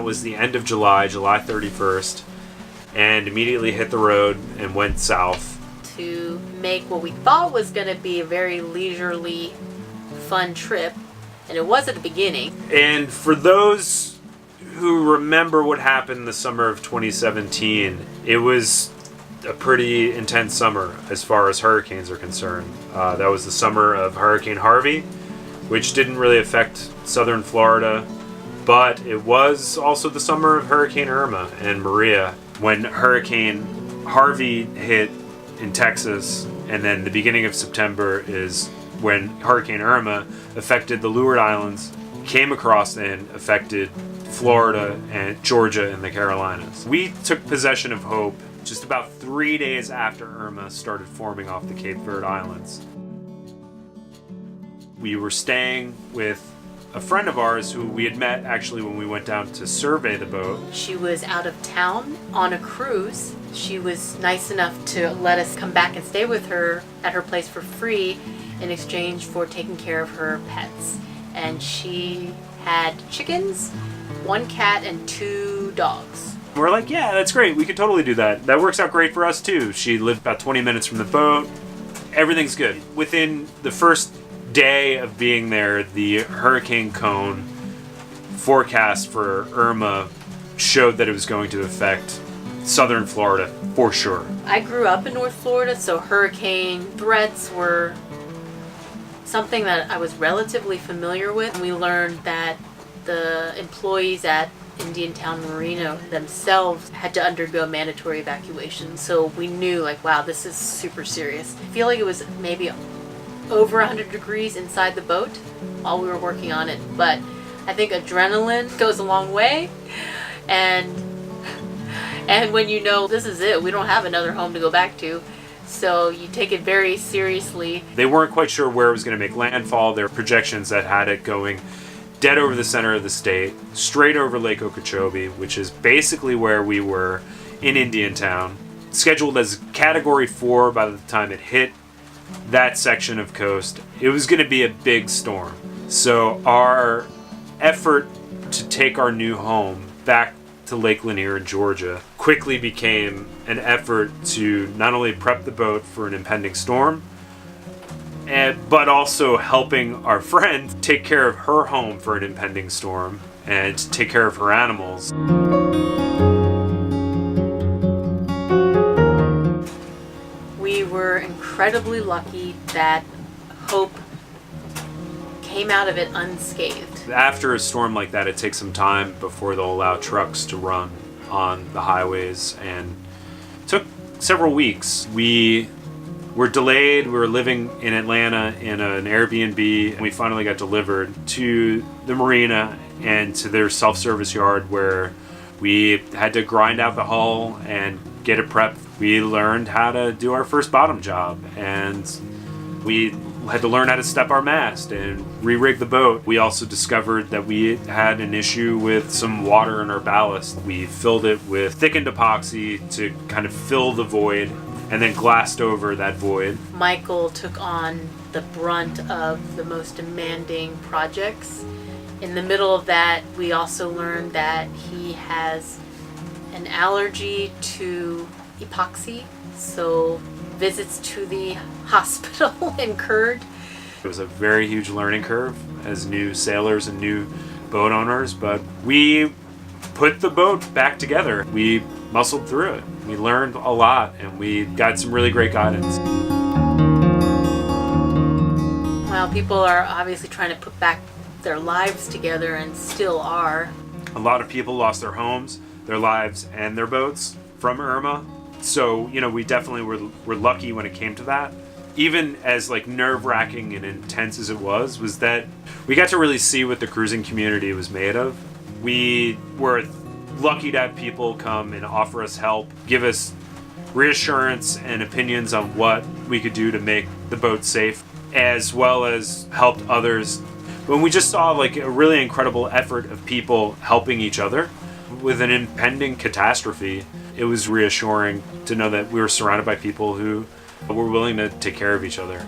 was the end of July, July 31st, and immediately hit the road and went south. To make what we thought was going to be a very leisurely, fun trip, and it was at the beginning. And for those who remember what happened the summer of 2017, it was a pretty intense summer as far as hurricanes are concerned. That was the summer of Hurricane Harvey, which didn't really affect southern Florida, but it was also the summer of Hurricane Irma and Maria. When Hurricane Harvey hit in Texas, and then the beginning of September is when Hurricane Irma affected the Leeward Islands, came across and affected Florida and Georgia and the Carolinas. We took possession of Hope just about 3 days after Irma started forming off the Cape Verde Islands. We were staying with a friend of ours who we had met actually when we went down to survey the boat. She was out of town on a cruise. She was nice enough to let us come back and stay with her at her place for free in exchange for taking care of her pets. And she had chickens, 1 cat, and 2 dogs. We're like, yeah, that's great. We could totally do that. That works out great for us too. She lived about 20 minutes from the boat. Everything's good. Within the first day of being there, the hurricane cone forecast for Irma showed that it was going to affect southern Florida for sure. I grew up in North Florida, so hurricane threats were something that I was relatively familiar with. We learned that the employees at Indiantown Marina themselves had to undergo mandatory evacuation, so we knew, like, wow, this is super serious. I feel like it was maybe over 100 degrees inside the boat while we were working on it, but I think adrenaline goes a long way, and when you know this is it, we don't have another home to go back to, so you take it very seriously. They weren't quite sure where it was going to make landfall. There were projections that had it going dead over the center of the state, straight over Lake Okeechobee, which is basically where we were in Indiantown, scheduled as Category 4 by the time it hit that section of coast. It was going to be a big storm. So our effort to take our new home back to Lake Lanier in Georgia quickly became an effort to not only prep the boat for an impending storm, but also helping our friend take care of her home for an impending storm and take care of her animals. We were incredibly lucky that Hope came out of it unscathed. After a storm like that, it takes some time before they'll allow trucks to run on the highways, and it took several weeks. We were delayed. We were living in Atlanta in an Airbnb, and we finally got delivered to the marina and to their self-service yard where we had to grind out the hull and get it prepped. We learned how to do our first bottom job, and we had to learn how to step our mast and re-rig the boat. We also discovered that we had an issue with some water in our ballast. We filled it with thickened epoxy to kind of fill the void, and then glassed over that void. Michael took on the brunt of the most demanding projects. In the middle of that, we also learned that he has an allergy to epoxy, so visits to the hospital incurred. It was a very huge learning curve as new sailors and new boat owners, but we put the boat back together. We muscled through it. We learned a lot, and we got some really great guidance. Well, people are obviously trying to put back their lives together, and still are. A lot of people lost their homes, their lives, and their boats from Irma. So, we definitely were lucky when it came to that. Even as nerve-wracking and intense as it was that we got to really see what the cruising community was made of. We were lucky to have people come and offer us help, give us reassurance and opinions on what we could do to make the boat safe, as well as helped others. When we just saw a really incredible effort of people helping each other with an impending catastrophe, it was reassuring to know that we were surrounded by people who were willing to take care of each other.